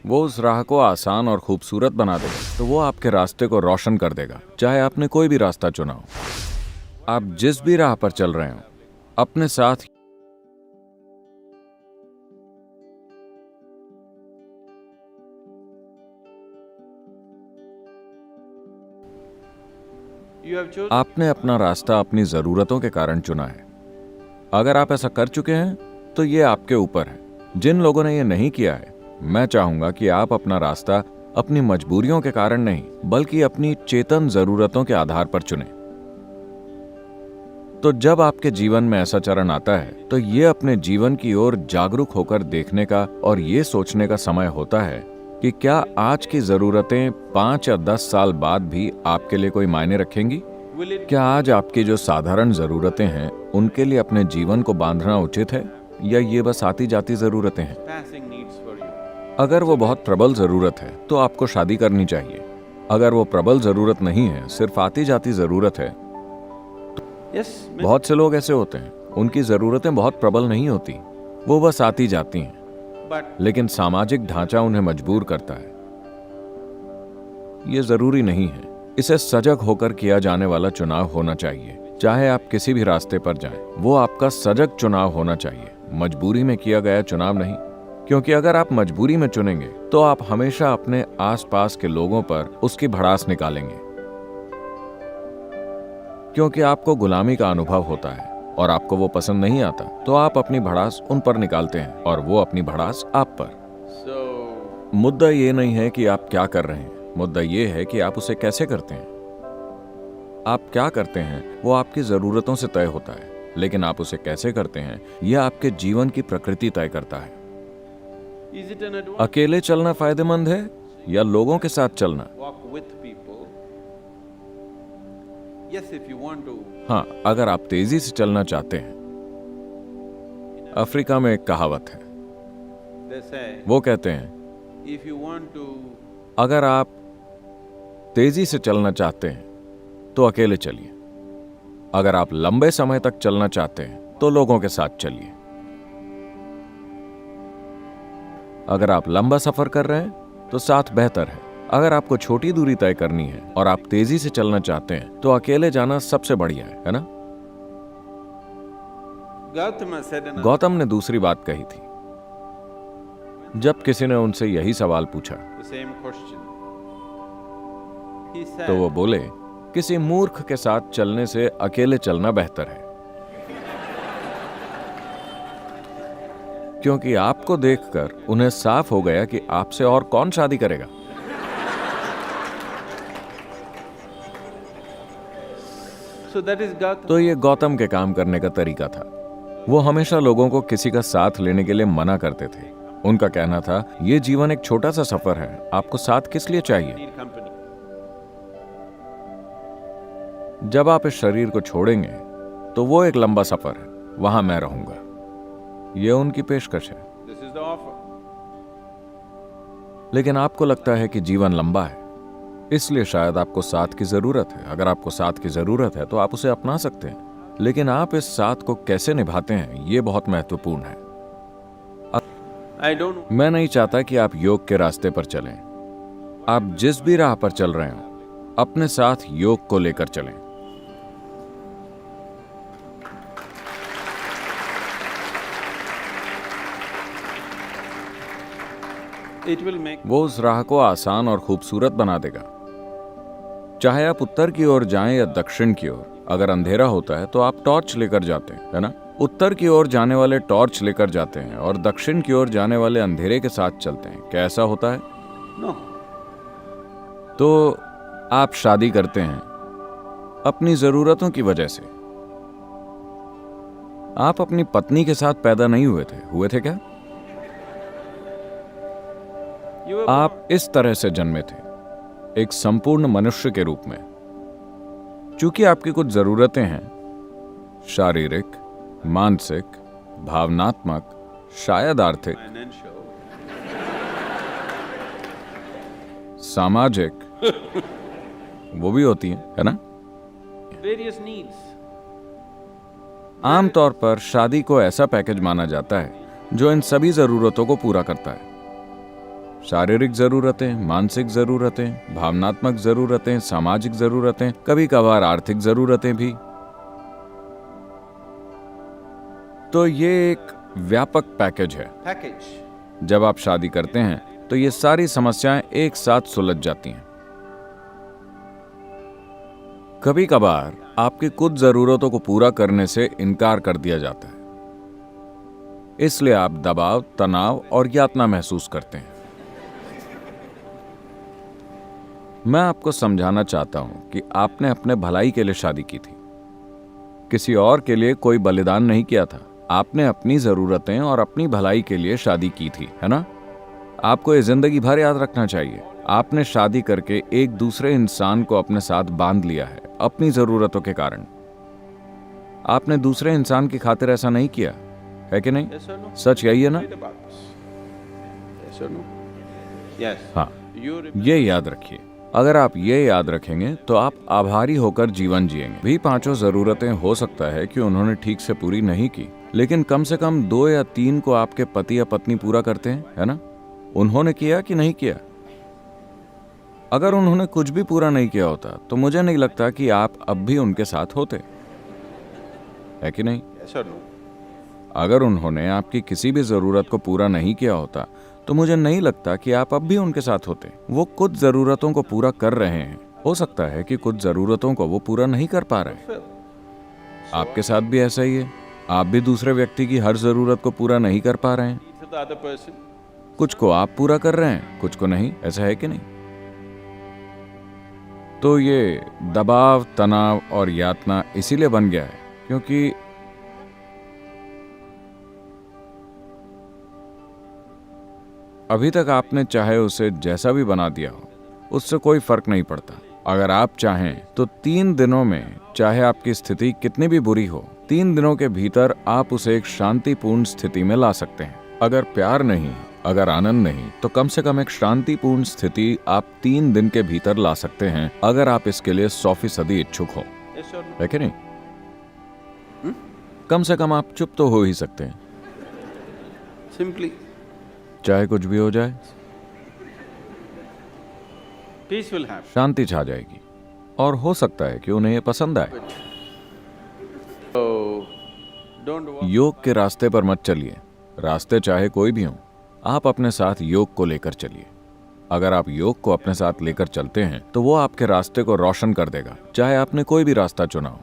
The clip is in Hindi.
वो उस राह को आसान और खूबसूरत बना देगा। तो वो आपके रास्ते को रोशन कर देगा, चाहे आपने कोई भी रास्ता चुना हो। आप जिस भी राह पर चल रहे हो, अपने साथ आपने अपना रास्ता अपनी जरूरतों के कारण चुना है। अगर आप ऐसा कर चुके हैं तो ये आपके ऊपर है। जिन लोगों ने ये नहीं किया है, मैं चाहूंगा कि आप अपना रास्ता अपनी मजबूरियों के कारण नहीं, बल्कि अपनी चेतन जरूरतों के आधार पर चुनें। तो जब आपके जीवन में ऐसा चरण आता है, तो ये अपने जीवन की ओर जागरूक होकर देखने का और ये सोचने का समय होता है कि क्या आज की जरूरतें 5 या 10 साल बाद भी आपके लिए कोई मायने रखेंगी? क्या आज आपकी जो साधारण जरूरतें हैं, उनके लिए अपने जीवन को बांधना उचित है, या ये बस आती जाती जरूरतें हैं? अगर वो बहुत प्रबल जरूरत है तो आपको शादी करनी चाहिए। अगर वो प्रबल जरूरत नहीं है, सिर्फ आती जाती जरूरत है। बहुत से लोग ऐसे होते हैं, उनकी जरूरतें बहुत प्रबल नहीं होती, वो बस आती जाती हैं, लेकिन सामाजिक ढांचा उन्हें मजबूर करता है। ये जरूरी नहीं है। इसे सजग होकर किया जाने वाला चुनाव होना चाहिए। चाहे आप किसी भी रास्ते पर जाएं, वो आपका सजग चुनाव होना चाहिए, मजबूरी में किया गया चुनाव नहीं। क्योंकि अगर आप मजबूरी में चुनेंगे तो आप हमेशा अपने आसपास के लोगों पर उसकी भड़ास निकालेंगे, क्योंकि आपको गुलामी का अनुभव होता है और आपको वो पसंद नहीं आता, तो आप अपनी भड़ास उन पर निकालते हैं और वो अपनी भड़ास आप पर। मुद्दा ये नहीं है कि आप क्या कर रहे हैं, मुद्दा ये है कि आप उसे कैसे करते हैं। आप क्या करते हैं वो आपकी जरूरतों से तय होता है, लेकिन आप उसे कैसे करते हैं यह आपके जीवन की प्रकृति तय करता है। अकेले चलना फायदेमंद है या लोगों के साथ चलना? हाँ, अगर आप तेजी से चलना चाहते हैं। अफ्रीका में एक कहावत है, वो कहते हैं, अगर आप तेजी से चलना चाहते हैं तो अकेले चलिए, अगर आप लंबे समय तक चलना चाहते हैं तो लोगों के साथ चलिए। अगर आप लंबा सफर कर रहे हैं तो साथ बेहतर है। अगर आपको छोटी दूरी तय करनी है और आप तेजी से चलना चाहते हैं तो अकेले जाना सबसे बढ़िया है ना? गौतम ने दूसरी बात कही थी। जब किसी ने उनसे यही सवाल पूछा तो वो बोले, किसी मूर्ख के साथ चलने से अकेले चलना बेहतर है, क्योंकि आपको देखकर उन्हें साफ हो गया कि आपसे और कौन शादी करेगा। तो ये गौतम के काम करने का तरीका था। वो हमेशा लोगों को किसी का साथ लेने के लिए मना करते थे। उनका कहना था, ये जीवन एक छोटा सा सफर है, आपको साथ किस लिए चाहिए? जब आप इस शरीर को छोड़ेंगे तो वो एक लंबा सफर है, वहां मैं रहूंगा। ये उनकी पेशकश है। लेकिन आपको लगता है कि जीवन लंबा है, इसलिए शायद आपको साथ की जरूरत है। अगर आपको साथ की जरूरत है तो आप उसे अपना सकते हैं, लेकिन आप इस साथ को कैसे निभाते हैं ये बहुत महत्वपूर्ण है। मैं नहीं चाहता कि आप योग के रास्ते पर चलें। आप जिस भी राह पर चल रहे हो, अपने साथ योग को लेकर चलें। वो उस राह को आसान और खूबसूरत बना देगा। चाहे आप उत्तर की ओर जाएं या दक्षिण की ओर, अगर अंधेरा होता है तो आप टॉर्च लेकर जाते हैं, है ना? उत्तर की ओर जाने वाले टॉर्च लेकर जाते हैं और दक्षिण की ओर जाने वाले अंधेरे के साथ चलते हैं। क्या ऐसा होता है? तो आप शादी करते हैं अपनी जरूरतों की वजह से। आप अपनी पत्नी के साथ पैदा नहीं हुए थे क्या? आप इस तरह से जन्मे थे, एक संपूर्ण मनुष्य के रूप में। चूंकि आपकी कुछ जरूरतें हैं, शारीरिक, मानसिक, भावनात्मक, शायद आर्थिक, सामाजिक, वो भी होती हैं, है ना? आमतौर पर शादी को ऐसा पैकेज माना जाता है जो इन सभी जरूरतों को पूरा करता है। शारीरिक जरूरतें, मानसिक जरूरतें, भावनात्मक जरूरतें, सामाजिक जरूरतें, कभी कभार आर्थिक जरूरतें भी। तो ये एक व्यापक पैकेज है। जब आप शादी करते हैं तो ये सारी समस्याएं एक साथ सुलझ जाती हैं। कभी कभार आपकी कुछ जरूरतों को पूरा करने से इनकार कर दिया जाता है, इसलिए आप दबाव, तनाव और यातना महसूस करते हैं। मैं आपको समझाना चाहता हूं कि आपने अपने भलाई के लिए शादी की थी, किसी और के लिए कोई बलिदान नहीं किया था। आपने अपनी जरूरतें और अपनी भलाई के लिए शादी की थी, है ना? आपको ये जिंदगी भर याद रखना चाहिए। आपने शादी करके एक दूसरे इंसान को अपने साथ बांध लिया है अपनी जरूरतों के कारण। आपने दूसरे इंसान की खातिर ऐसा नहीं किया है कि नहीं? सच यही है ना? हाँ, ये याद रखिए। अगर आप ये याद रखेंगे तो आप आभारी होकर जीवन जिएंगे। भी पांचों जरूरतें हो सकता है कि उन्होंने ठीक से पूरी नहीं की, लेकिन कम से कम 2 या 3 को आपके पति या पत्नी पूरा करते हैं, है ना? उन्होंने किया कि नहीं किया? अगर उन्होंने कुछ भी पूरा नहीं किया होता तो मुझे नहीं लगता कि आप अब भी उनके साथ होते, है कि नहीं? अगर उन्होंने आपकी किसी भी जरूरत को पूरा नहीं किया होता तो मुझे नहीं लगता कि आप अब भी उनके साथ होते। वो कुछ जरूरतों को पूरा कर रहे हैं, हो सकता है कि कुछ जरूरतों को वो पूरा नहीं कर पा रहे। आपके साथ भी ऐसा ही है। आप भी दूसरे व्यक्ति की हर जरूरत को पूरा नहीं कर पा रहे हैं। कुछ को आप पूरा कर रहे हैं, कुछ को नहीं। ऐसा है कि नहीं? तो ये दबाव, तनाव और यातना इसीलिए बन गया है क्योंकि अभी तक आपने चाहे उसे जैसा भी बना दिया हो, उससे कोई फर्क नहीं पड़ता। अगर आप चाहें तो 3 दिनों में, चाहे आपकी स्थिति कितनी भी बुरी हो, 3 दिनों के भीतर आप उसे एक शांतिपूर्ण स्थिति में ला सकते हैं। अगर प्यार नहीं, अगर आनंद नहीं, तो कम से कम एक शांतिपूर्ण स्थिति आप 3 दिन के भीतर ला सकते हैं, अगर आप इसके लिए 100% इच्छुक हो, है कि नहीं? कम से कम आप चुप तो हो ही सकते हैं, Simply. चाहे कुछ भी हो जाए। Peace will happen. शांति छा जाएगी और हो सकता है कि उन्हें ये पसंद आए। So, don't walk. योग के रास्ते पर मत चलिए। रास्ते चाहे कोई भी हो, आप अपने साथ योग को लेकर चलिए। अगर आप योग को अपने साथ लेकर चलते हैं तो वो आपके रास्ते को रोशन कर देगा, चाहे आपने कोई भी रास्ता चुना हो।